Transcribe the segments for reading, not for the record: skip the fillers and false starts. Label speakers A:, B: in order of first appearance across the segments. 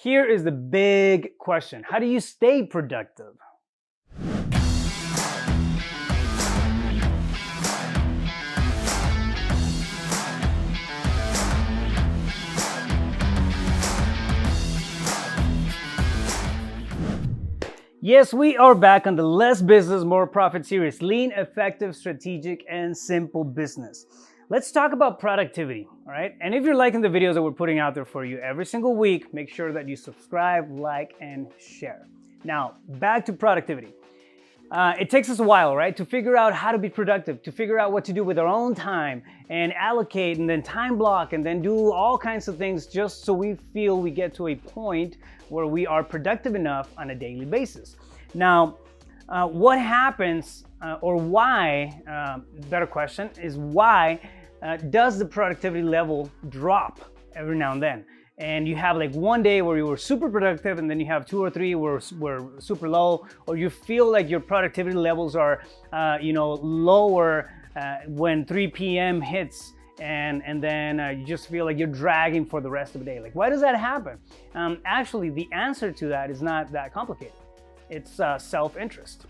A: Here is the big question. How do you stay productive? Yes, we are back on the Less Business, More Profit series. Lean, effective, strategic, and simple business. Let's talk about productivity, all right? And if you're liking the videos that we're putting out there for you every single week, make sure that you subscribe, like, and share. Now, back to productivity. It takes us a while, right, to figure out how to be productive, to figure out what to do with our own time and allocate and then time block and then do all kinds of things just so we feel we get to a point where we are productive enough on a daily basis. Now, what happens or why, better question, is why does the productivity level drop every now and then? And you have like one day where you were super productive and then you have 2 or 3 where super low, or you feel like your productivity levels are lower when 3 p.m. hits and then you just feel like you're dragging for the rest of the day. Like, why does that happen? Actually, the answer to that is not that complicated. It's self-interest.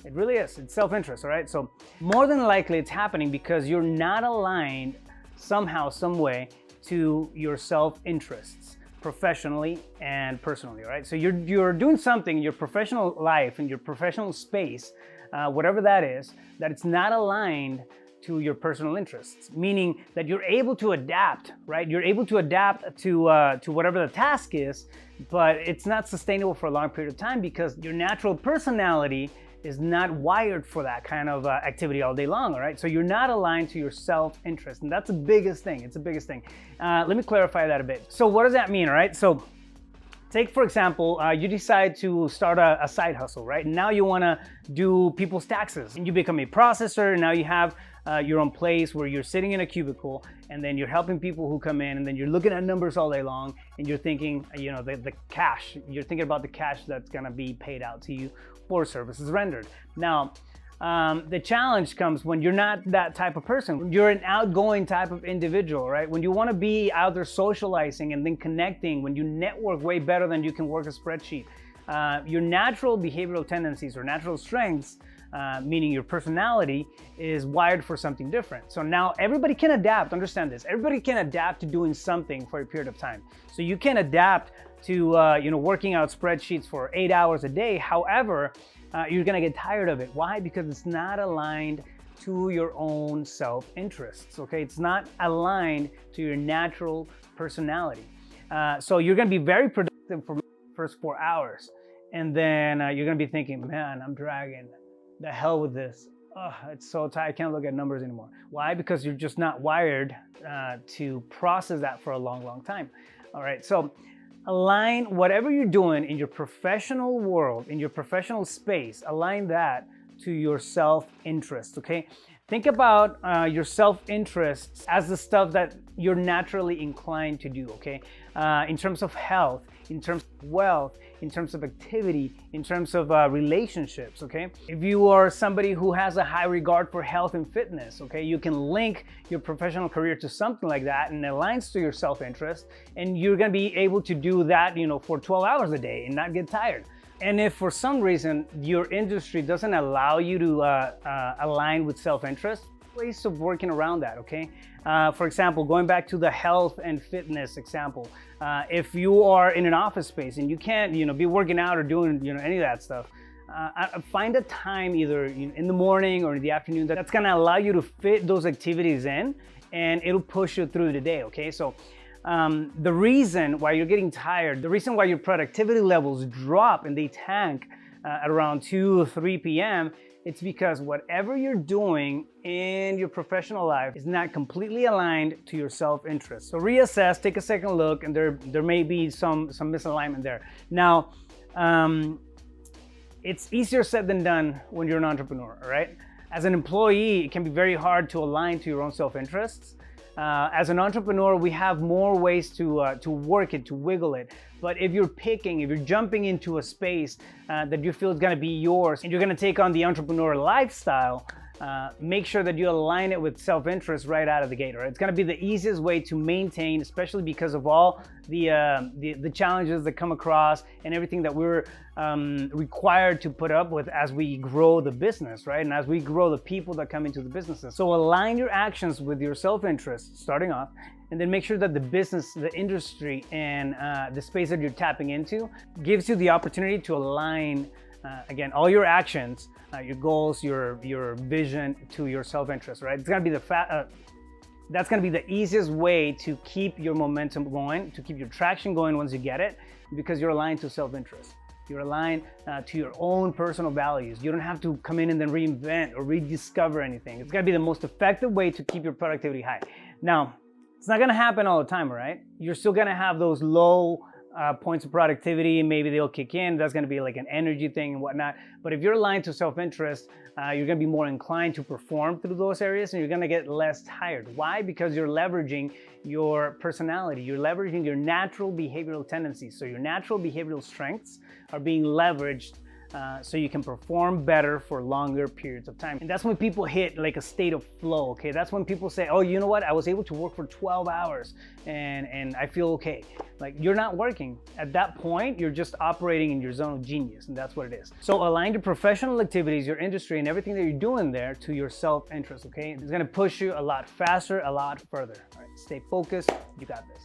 A: It really is. It's self-interest, all right? So more than likely it's happening because you're not aligned somehow, some way to your self-interests professionally and personally, all right? So you're doing something in your professional life, in your professional space, whatever that is, that it's not aligned to your personal interests, meaning that you're able to adapt, right? You're able to adapt to whatever the task is, but it's not sustainable for a long period of time because your natural personality is not wired for that kind of activity all day long, all right? So you're not aligned to your self-interest, and that's the biggest thing. It's the biggest thing. Let me clarify that a bit. So what does that mean, all right? So take, for example, you decide to start a side hustle, right? And now you wanna do people's taxes, and you become a processor, and now you have your own place where you're sitting in a cubicle, and then you're helping people who come in, and then you're looking at numbers all day long, and you're thinking, the cash, you're thinking about the cash that's gonna be paid out to you for services rendered. Now, the challenge comes when you're not that type of person. When you're an outgoing type of individual, right? When you want to be out there socializing and then connecting, when you network way better than you can work a spreadsheet, your natural behavioral tendencies or natural strengths, meaning your personality, is wired for something different. So now everybody can adapt. Understand this. Everybody can adapt to doing something for a period of time. So you can adapt to working out spreadsheets for 8 hours a day. However, you're gonna get tired of it. Why? Because it's not aligned to your own self-interests, okay? It's not aligned to your natural personality. So you're gonna be very productive for the first 4 hours. And then you're gonna be thinking, man, I'm dragging. The hell with this. Oh, it's so tired, I can't look at numbers anymore. Why? Because you're just not wired to process that for a long, long time. All right, so align whatever you're doing in your professional world, in your professional space, align that to your self-interest, okay? Think about your self-interests as the stuff that you're naturally inclined to do, okay? In terms of health, in terms of wealth, in terms of activity, in terms of relationships, okay? If you are somebody who has a high regard for health and fitness, okay, you can link your professional career to something like that and it aligns to your self-interest, and you're gonna be able to do that, for 12 hours a day and not get tired. And if for some reason your industry doesn't allow you to align with self-interest, ways of working around that, okay? For example, going back to the health and fitness example, if you are in an office space and you can't, be working out or doing, any of that stuff, find a time either in the morning or in the afternoon that's gonna allow you to fit those activities in, and it'll push you through the day, okay? So the reason why you're getting tired, the reason why your productivity levels drop and they tank at around 2 or 3 p.m., it's because whatever you're doing in your professional life is not completely aligned to your self-interest. So reassess, take a second look, and there may be some misalignment there. Now, it's easier said than done when you're an entrepreneur, all right? As an employee, it can be very hard to align to your own self-interests. As an entrepreneur, we have more ways to work it, to wiggle it. But if you're jumping into a space that you feel is gonna be yours, and you're gonna take on the entrepreneur lifestyle, make sure that you align it with self-interest right out of the gate. Right? It's going to be the easiest way to maintain, especially because of all the challenges that come across and everything that we're required to put up with as we grow the business, right? And as we grow the people that come into the businesses. So align your actions with your self-interest starting off, and then make sure that the business, the industry, and the space that you're tapping into gives you the opportunity to align, again, all your actions, your goals, your vision to your self-interest, right? It's gonna be that's gonna be the easiest way to keep your momentum going, to keep your traction going once you get it, because you're aligned to self-interest. You're aligned to your own personal values. You don't have to come in and then reinvent or rediscover anything. It's gonna be the most effective way to keep your productivity high. Now, it's not gonna happen all the time, right? You're still gonna have those low points of productivity. Maybe they'll kick in. That's gonna be like an energy thing and whatnot. But if you're aligned to self-interest, you're gonna be more inclined to perform through those areas, and you're gonna get less tired. Why? Because you're leveraging your personality. You're leveraging your natural behavioral tendencies. So your natural behavioral strengths are being leveraged so you can perform better for longer periods of time. And that's when people hit like a state of flow, okay? That's when people say, oh, you know what? I was able to work for 12 hours and I feel okay. Like, you're not working. At that point, you're just operating in your zone of genius, and that's what it is. So align your professional activities, your industry, and everything that you're doing there to your self-interest, okay? It's gonna push you a lot faster, a lot further. All right, stay focused. You got this.